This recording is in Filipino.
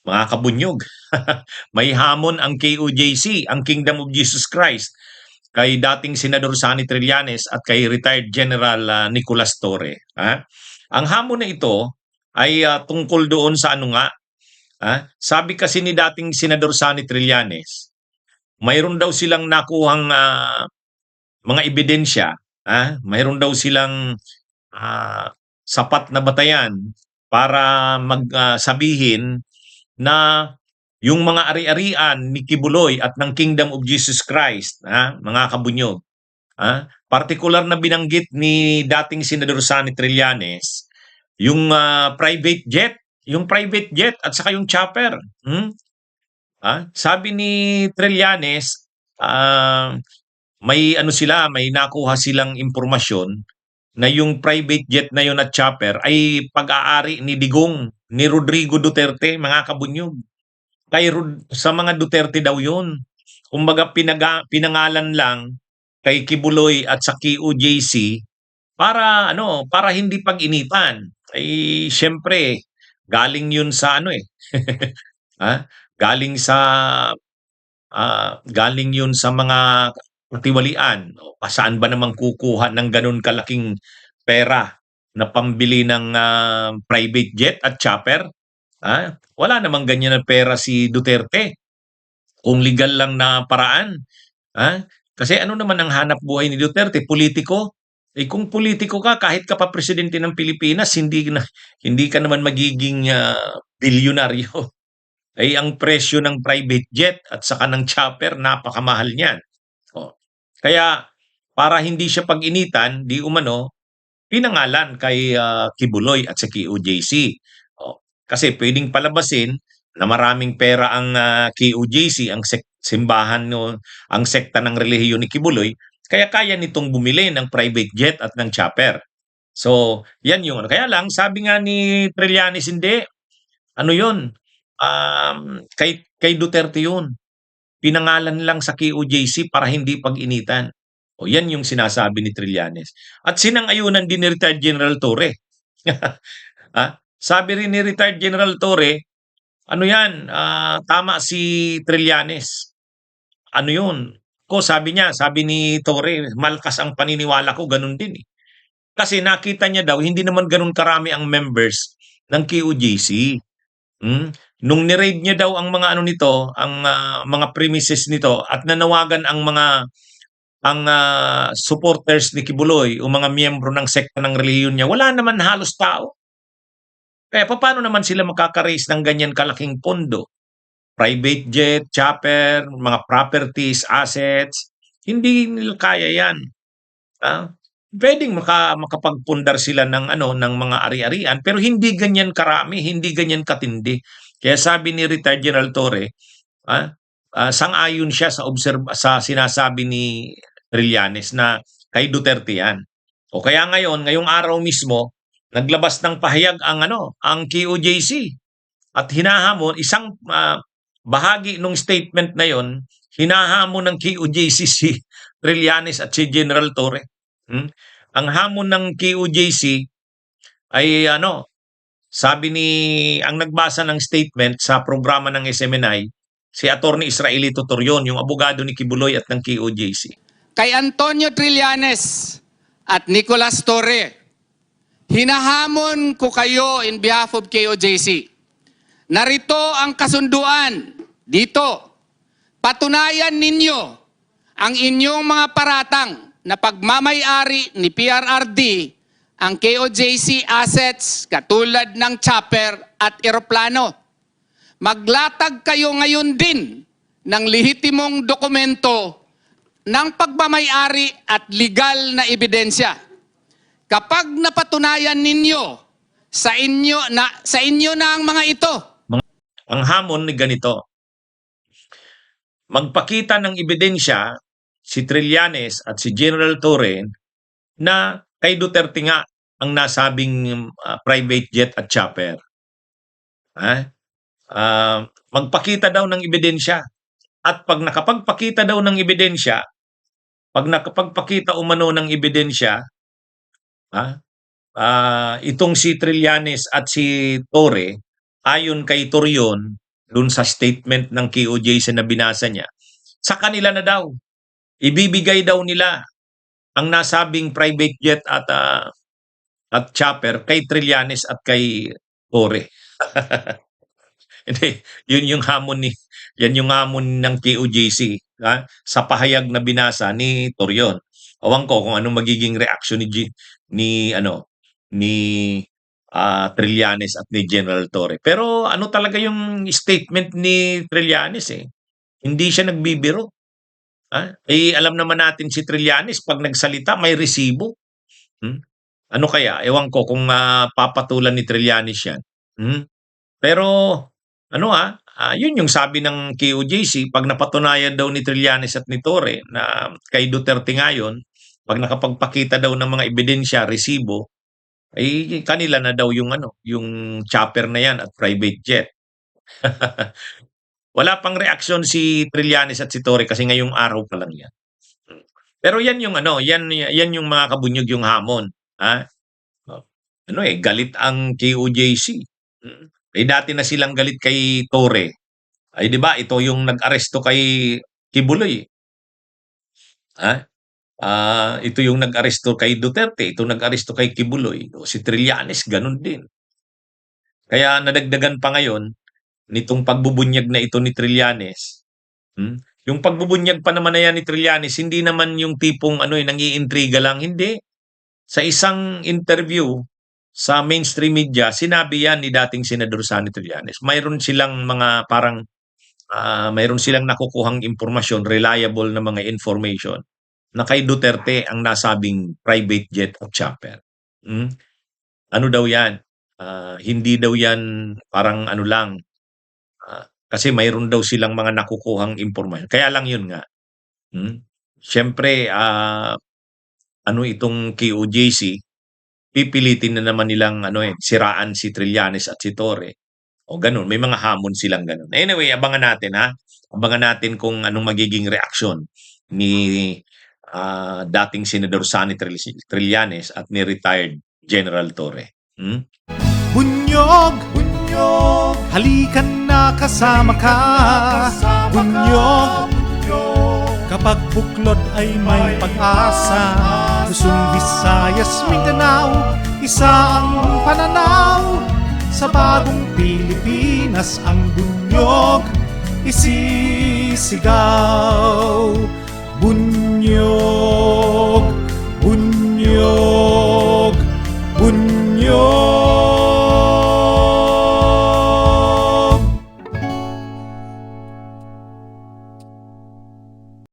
mga kabunyog. May hamon ang KOJC, ang Kingdom of Jesus Christ, kay dating Senador Sani Trillanes at kay retired General Nicolas Torre. Ang hamon na ito ay tungkol doon sa ano nga, sabi kasi ni dating Senador Sani Trillanes, mayroon daw silang nakuhang mga ebidensya, mayroon daw silang sapat na batayan para magsabihin na yung mga ari-arian ni Kibuloy at ng Kingdom of Jesus Christ, mga kabunyog, partikular na binanggit ni dating Senador Sani Trillanes, yung private jet at saka yung chopper. Sabi ni Trillanes, may ano sila, may nakuha silang impormasyon na yung private jet na yun at chopper ay pag-aari ni Digong, ni Rodrigo Duterte, mga kabunyog. Sa mga Duterte daw yun. Kumbaga pinangalan lang kay Kibuloy at sa QJC para hindi pag-initan. Ay syempre galing yun sa ano ha? Galing sa galing yun sa mga katiwalian. Saan ba naman kukuha ng ganun kalaking pera na pambili ng private jet at chopper? Wala namang ganyan na pera si Duterte. Kung legal lang na paraan. Kasi ano naman ang hanap buhay ni Duterte? Politiko? Kung politiko ka, kahit ka pa presidente ng Pilipinas, hindi ka naman magiging bilyonaryo. Ang presyo ng private jet at saka ng chopper, napakamahal niyan. Kaya para hindi siya pag-initan, di umano, pinangalan kay Kibuloy at sa QJC. Kasi pwedeng palabasin na maraming pera ang QJC, ang simbahan, ang sekta ng relihiyon ni Kibuloy, kaya kaya nitong bumili ng private jet at ng chopper. So, yan yung kaya lang, sabi nga ni Trillanes, hindi, ano yun, kay Duterte yun. Pinangalan lang sa QJC para hindi pag-initan. Yan yung sinasabi ni Trillanes. At sinang-ayunan din ni retired General Torre. Sabi rin ni retired General Torre, ano yan, tama si Trillanes. Ano yun? Sabi ni Torre, malkas ang paniniwala ko, ganun din eh. Kasi nakita niya daw, hindi naman ganun karami ang members ng QJC. Nung ni-raid niya daw ang mga ano nito, ang mga premises nito at nanawagan ang mga supporters ni Kibuloy o mga miyembro ng sekta ng relihiyon niya, wala naman halos tao. Kaya paano naman sila makaka-raise ng ganyan kalaking pondo? Private jet, chopper, mga properties, assets, hindi nila kaya yan. Pwedeng makapagpundar sila ng ng mga ari-arian pero hindi ganyan karami, hindi ganyan katindi. Kaya sabi ni retired General Torre, sang-ayon siya sa sinasabi ni Trillanes na kay Duterte yan. O kaya ngayong araw mismo, naglabas ng pahayag ang QJC at hinahamon isang bahagi ng statement na yon, hinahamon ng QJC si Trillanes at si General Torre. Ang hamon ng QJC ay sabi ang nagbasa ng statement sa programa ng SMNI, si Attorney Israelito Torion, yung abogado ni Kibuloy at ng QJC. Kay Antonio Trillanes at Nicolas Torre, hinahamon ko kayo in behalf of KOJC. Narito ang kasunduan dito. Patunayan ninyo ang inyong mga paratang na pagmamay-ari ni PRRD ang KOJC assets katulad ng chopper at eroplano. Maglatag kayo ngayon din ng lehitimong dokumento ng pagmamay-ari at legal na ebidensya. Kapag napatunayan ninyo sa inyo na ang mga ito. Ang hamon ni ganito, magpakita ng ebidensya si Trillanes at si General Torre na kay Duterte nga ang nasabing private jet at chopper. Magpakita daw ng ebidensya. At pag nakapagpakita daw ng ebidensya, pag nakapagpakita umano ng ebidensya, itong si Trillanes at si Torre, ayon kay Torion, dun sa statement ng KOJC na binasa niya, sa kanila na daw. Ibibigay daw nila ang nasabing private jet at chopper kay Trillanes at kay Torre. Hindi, yan yung hamon ng KOJC, sa pahayag na binasa ni Torion. Ewan ko kung anong magiging reaksyon ni Trillanes at ni General Torre. Pero ano talaga yung statement ni Trillanes eh. Hindi siya nagbibiro. Alam naman natin si Trillanes pag nagsalita may resibo. Ano kaya? Ewan ko kung papatulan ni Trillanes yan. Pero yun yung sabi ng KOJC, pag napatunayan daw ni Trillanes at ni Torre na kay Duterte ngayon, pag nakapagpakita daw ng mga ebidensya, resibo, ay kanila na daw yung chopper na yan at private jet. Wala pang reaksyon si Trillanes at si Torre kasi ngayong araw pa lang yan. Pero yan yung yan yung mga kabunyog yung hamon, ha? Galit ang KOJC. Dati na silang galit kay Torre. Ay, di ba? Ito yung nag-aresto kay Kibuloy. Ito yung nag-aresto kay Duterte. Ito nag-aresto kay Kibuloy. Si Trillanes, ganun din. Kaya nadagdagan pa ngayon, nitong pagbubunyag na ito ni Trillanes. Yung pagbubunyag pa naman na yan ni Trillanes, hindi naman yung tipong nangiintriga lang. Hindi. Sa isang interview sa mainstream media, sinabi yan ni dating Senador Sonny Trillanes. Mayroon silang mga mayroon silang nakukuhang impormasyon, reliable na mga information na kay Duterte ang nasabing private jet at chopper. Ano daw yan? Hindi daw yan parang lang. Kasi mayroon daw silang mga nakukuhang impormasyon. Kaya lang yun nga. Siyempre, itong KOJC, pipilitin na naman nilang siraan si Trillanes at si Torre. O ganun, may mga hamon silang ganun. Anyway, abangan natin Abangan natin kung anong magiging reaksyon ni dating Senador Sonny Trillanes at ni retired General Torre. Bunyog, bunyog, halikan na kasama ka. Bunyog, kapag buklod ay may pag-asa. Luzon, Visayas, Mindanao, isa ang pananaw. Sa bagong Pilipinas ang bunyog isisigaw. Bunyog, bunyog.